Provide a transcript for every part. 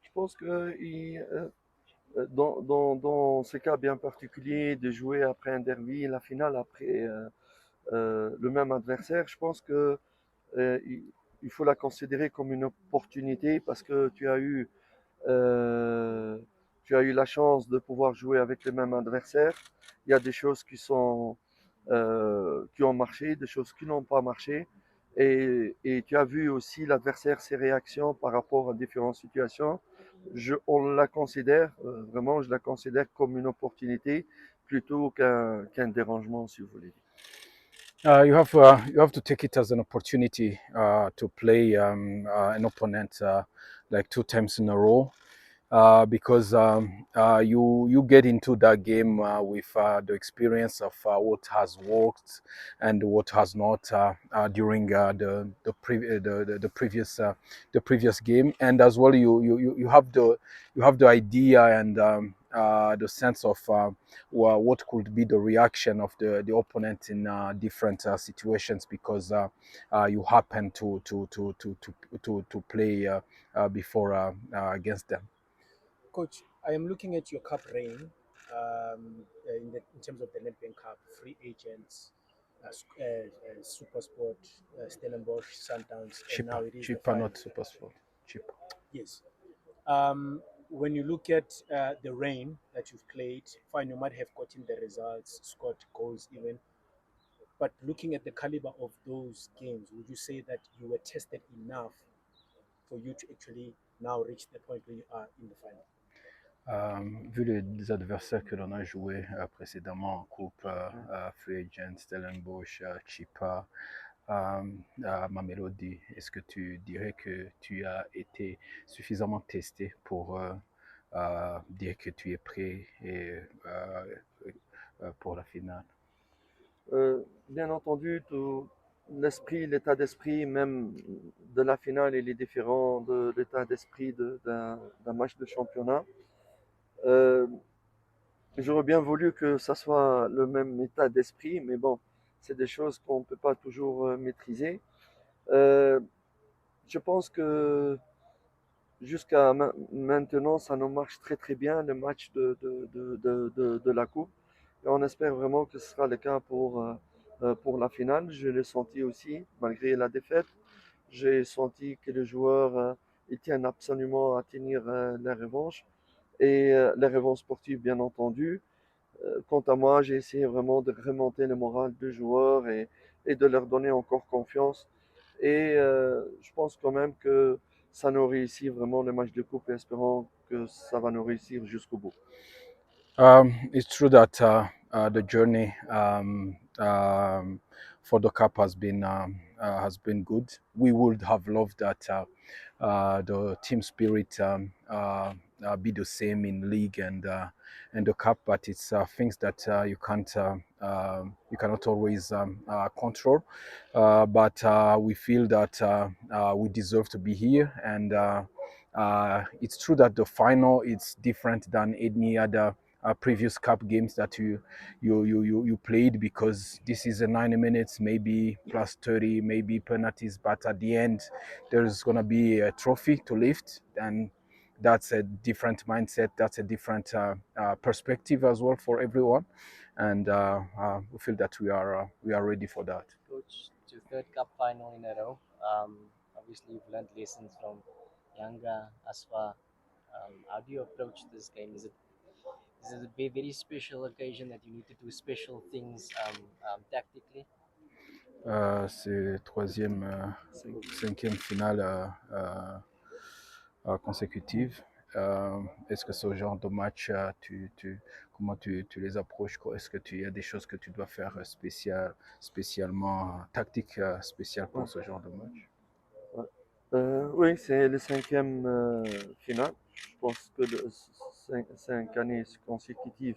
Je pense que dans ce cas bien particulier de jouer après un derby, la finale après le même adversaire, je pense que euh, il, il faut la considérer comme une opportunité parce que euh, tu as eu la chance de pouvoir jouer avec le même adversaire. Il y a des choses qui ont marché, des choses qui n'ont pas marché. Et tu as vu aussi l'adversaire, ses réactions par rapport à différentes situations. On la considère, vraiment, je la considère comme une opportunité plutôt qu'un dérangement, si vous voulez. You have to take it as an opportunity to play an opponent like 2 times in a row. Because you get into that game with the experience of what has worked and what has not during the previous game, and as well you have the idea and the sense of what could be the reaction of the opponent in different situations because you happen to play before against them. Coach, I am looking at your cup reign in terms of the Nedbank Cup, free agents, Super Sport, Stellenbosch, Sundowns, and now Cheaper, it is the cheaper, final. not super sport. Cheaper. Yes. When you look at the reign that you've played, fine, you might have gotten the results, scored goals even, but looking at the caliber of those games, would you say that you were tested enough for you to actually now reach the point where you are in the final? Vu les adversaires que l'on a joués précédemment en Coupe, Free Agent, Stellenbosch, Chipa, Mamelodi, est-ce que tu dirais que tu as été suffisamment testé pour dire que tu es prêt pour la finale? Bien entendu, tout l'esprit, l'état d'esprit même de la finale, il est différent de l'état d'esprit d'un match de championnat. Euh, J'aurais bien voulu que ça soit le même état d'esprit, mais bon, c'est des choses qu'on ne peut pas toujours maîtriser. Euh, je pense que jusqu'à maintenant, ça nous marche très très bien, le match de la Coupe. Et on espère vraiment que ce sera le cas pour la finale. Je l'ai senti aussi, malgré la défaite. J'ai senti que les joueurs ils tiennent absolument à tenir la revanche et les revanches sportives, bien entendu. Quant à moi, j'ai essayé vraiment de remonter le moral des joueurs et de leur donner encore confiance. Et je pense quand même que ça nous réussit vraiment le match de coupe et espérons que ça va nous réussir jusqu'au bout. It's true that the journey for the cup has been good. We would have loved that the team spirit be the same in league and the cup, but it's things that you cannot always control. But we feel that we deserve to be here, and it's true that the final is different than any other previous cup games that you played because this is a 90 minutes, maybe plus 30, maybe penalties, but at the end there's gonna be a trophy to lift, and that's a different mindset. That's a different perspective as well for everyone, and we feel that we are ready for that. Coach, to third cup final in a row. Obviously, you've learned lessons from Yanga, Asfa. How do you approach this game? Is it a very special occasion that you need to do special things tactically? C'est troisième, cinquième finale consécutive. Est-ce que ce genre de match, comment tu les approches? Est-ce que tu y a des choses que tu dois faire spécialement tactiques spéciales pour Ouais, ce genre de match? ouais. Oui, c'est le cinquième finale. Je pense que 5 années consécutives,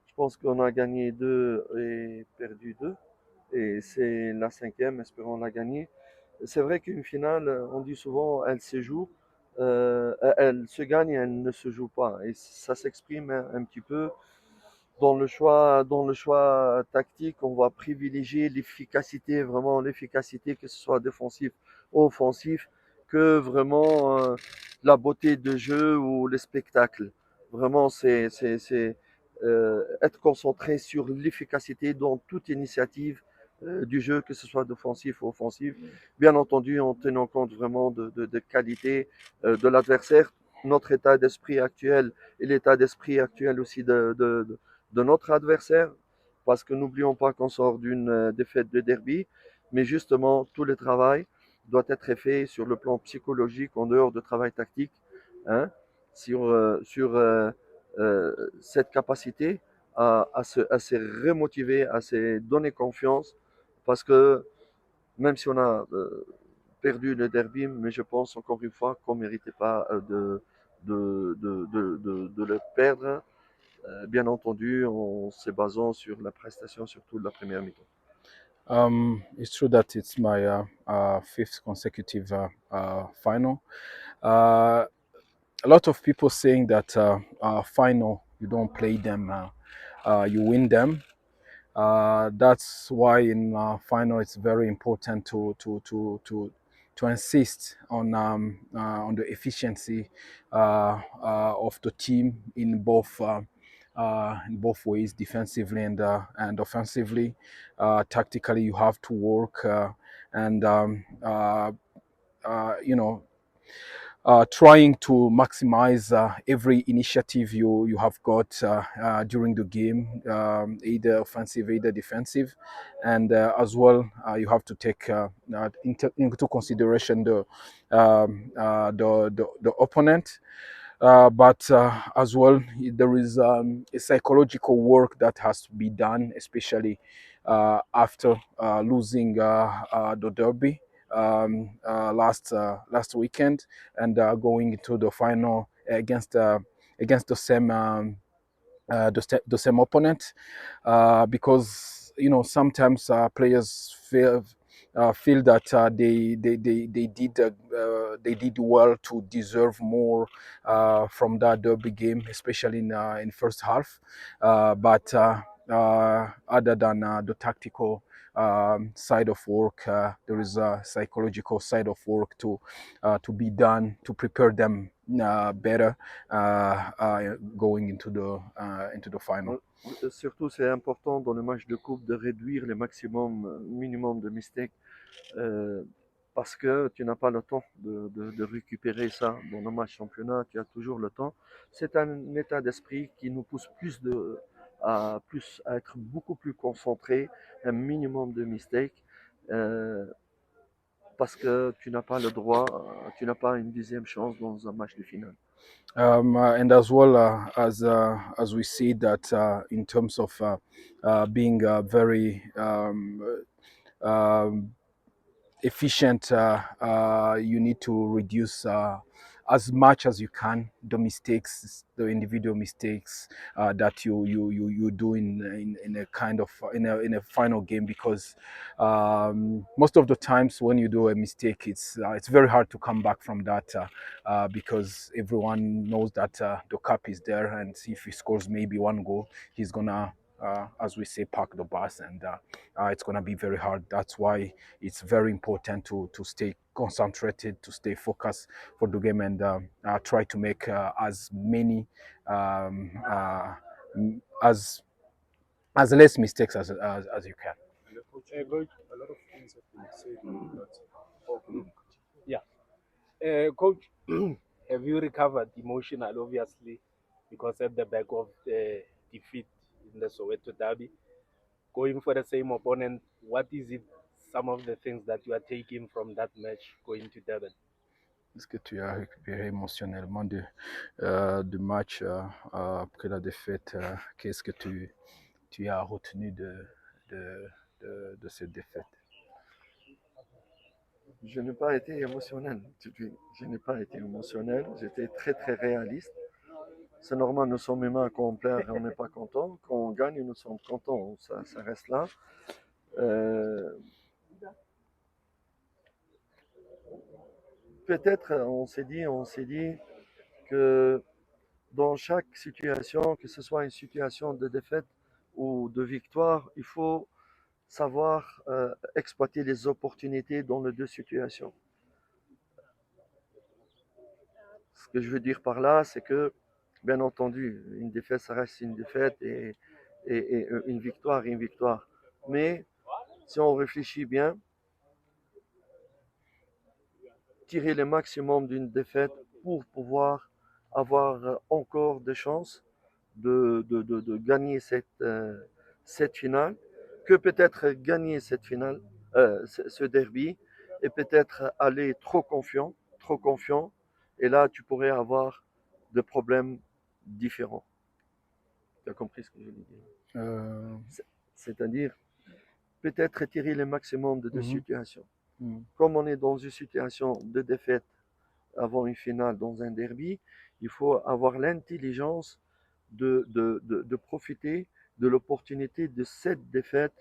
je pense qu'on a gagné deux et perdu deux. Et c'est la cinquième, espérons la gagner. C'est vrai qu'une finale, on dit souvent, elle se joue, elle se gagne, elle ne se joue pas. Et ça s'exprime un petit peu dans le choix tactique. On va privilégier l'efficacité, vraiment l'efficacité, que ce soit défensif ou offensif. que vraiment la beauté de jeu ou le spectacle. Vraiment, être concentré sur l'efficacité dans toute initiative du jeu, que ce soit d'offensif ou offensif. Bien entendu, en tenant compte vraiment de qualité de l'adversaire, notre état d'esprit actuel et l'état d'esprit actuel aussi de notre adversaire, parce que n'oublions pas qu'on sort d'une défaite de derby, mais justement, tout le travail doit être fait sur le plan psychologique, en dehors de travail tactique, hein, sur cette capacité à se remotiver, à se donner confiance, parce que même si on a perdu le derby, mais je pense encore une fois qu'on ne méritait pas de le perdre, bien entendu, en se basant sur la prestation, surtout de la première mi-temps. It's true that it's my fifth consecutive final. A lot of people saying that final, you don't play them, you win them. That's why in final it's very important to insist on the efficiency of the team in both ways, defensively and offensively. Tactically, you have to work and you know, trying to maximize every initiative you have got during the game, either offensive, either defensive, and as well you have to take into consideration the opponent. But as well, there is a psychological work that has to be done, especially after losing the derby last weekend, and going into the final against the same opponent, because sometimes players feel that they did well to deserve more from that derby game, especially in first half. But other than the tactical side of work, there is a psychological side of work to be done to prepare them better going into the final. Surtout, c'est important dans le match de coupe de réduire le minimum de mistakes, euh, parce que tu n'as pas le temps de récupérer ça dans le match championnat. Tu as toujours le temps. C'est un état d'esprit qui nous pousse à être beaucoup plus concentré, un minimum de mistakes, euh, parce que tu n'as pas le droit, tu n'as pas une deuxième chance dans un match de finale. And as well as we see that in terms of being very um, efficient, you need to reduce as much as you can the mistakes, the individual mistakes that you do in a kind of in a final game, because most of the times when you do a mistake, it's very hard to come back from that, because everyone knows that the cup is there, and if he scores maybe one goal, he's gonna as we say, park the bus, and it's gonna be very hard. That's why it's very important to stay concentrated, to stay focused for the game, and try to make as many as less mistakes as you can. Coach, a lot of things have been said. Yeah. Coach, have you recovered emotional, obviously, because at the back of the defeat in the Soweto derby, going for the same opponent, what is it, some of the things that you are taking from that match going to Durban? Est-ce que tu as récupéré émotionnellement du match après la défaite? Qu'est-ce que tu as retenu de, de cette défaite? Je n'ai pas été émotionnel. Je n'ai pas été émotionnel. J'étais très très réaliste. C'est normal, nous sommes humains, quand on perd, on n'est pas content. Quand on gagne, nous sommes contents. Ça reste là. Euh, Peut-être on s'est dit que dans chaque situation, que ce soit une situation de défaite ou de victoire, il faut savoir exploiter les opportunités dans les deux situations. que je veux dire par là, c'est que, bien entendu, une défaite, ça reste une défaite et une victoire est une victoire. Mais si on réfléchit bien, tirer le maximum d'une défaite pour pouvoir avoir encore des chances de gagner cette finale, que peut-être gagner cette finale, ce derby, et peut-être aller trop confiant, et là tu pourrais avoir des problèmes différents. Tu as compris ce que je veux dire? Euh, C'est-à-dire peut-être tirer le maximum de deux mhm, situations. mhm, Comme on est dans une situation de défaite avant une finale dans un derby, il faut avoir l'intelligence de profiter de l'opportunité de cette défaite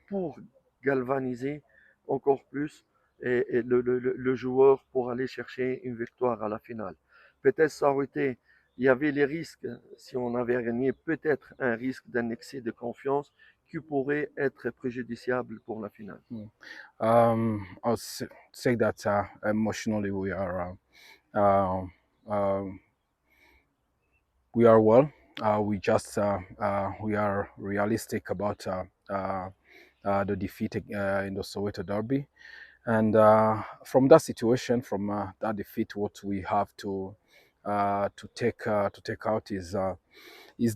pour galvaniser encore plus et le joueur pour aller chercher une victoire à la finale. Peut-être ça aurait été, il y avait les risques, si on avait gagné, peut-être un risque d'un excès de confiance qui pourrait être préjudiciable pour la finale. mhm. I'll say that emotionally uh, uh, we are well. We are realistic about the defeat in the Soweto Derby, and from that situation, from that defeat, what we have to take out is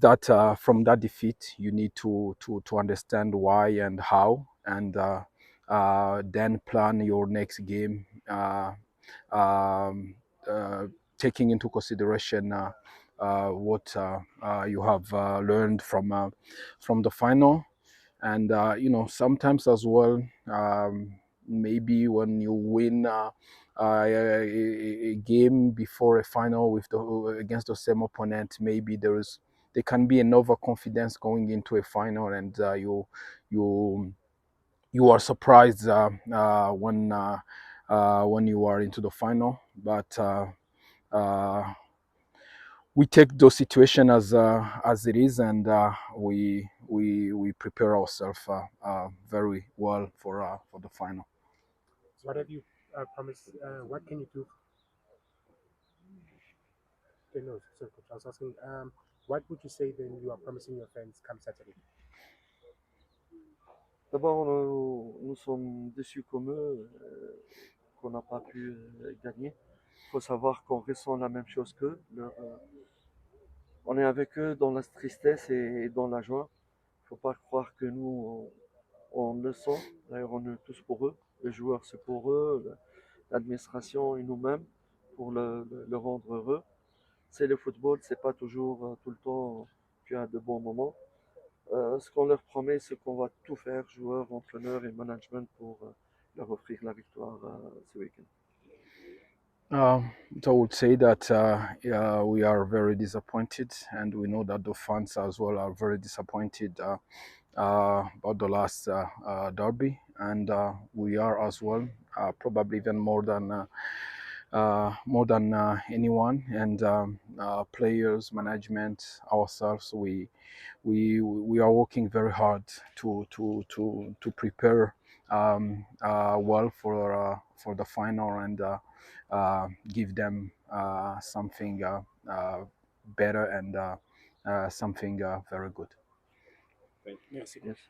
that from that defeat, you need to understand why and how, and then plan your next game, um, uh, taking into consideration what you have learned from the final, and sometimes as well, maybe when you win a game before a final against the same opponent, maybe there can be an overconfidence going into a final, and you you are surprised when you are into the final, but uh, we take those situations as it is, and we prepare ourselves very well for the final. So what have you promised? What can you do? Okay, no, sorry, coach. I was asking, what would you say then you are promising your fans come Saturday? D'abord, nous sommes déçus comme eux qu'on n'a pas pu gagner. Il faut savoir qu'on ressent la même chose qu'eux. On est avec eux dans la tristesse et dans la joie. Il ne faut pas croire que nous, on le sent. D'ailleurs, on est tous pour eux. Les joueurs, c'est pour eux. L'administration et nous-mêmes pour le rendre heureux. C'est le football, c'est pas toujours tout le temps tu as de bons moments. Ce qu'on leur promet, c'est qu'on va tout faire, joueurs, entraîneurs et management, pour leur offrir la victoire ce week-end. So I would say that yeah, we are very disappointed, and we know that the fans as well are very disappointed about the last derby, and we are as well, probably even more than anyone, and players, management, ourselves. We are working very hard to prepare well for the final, and give them something better, and something very good. Merci. Yes.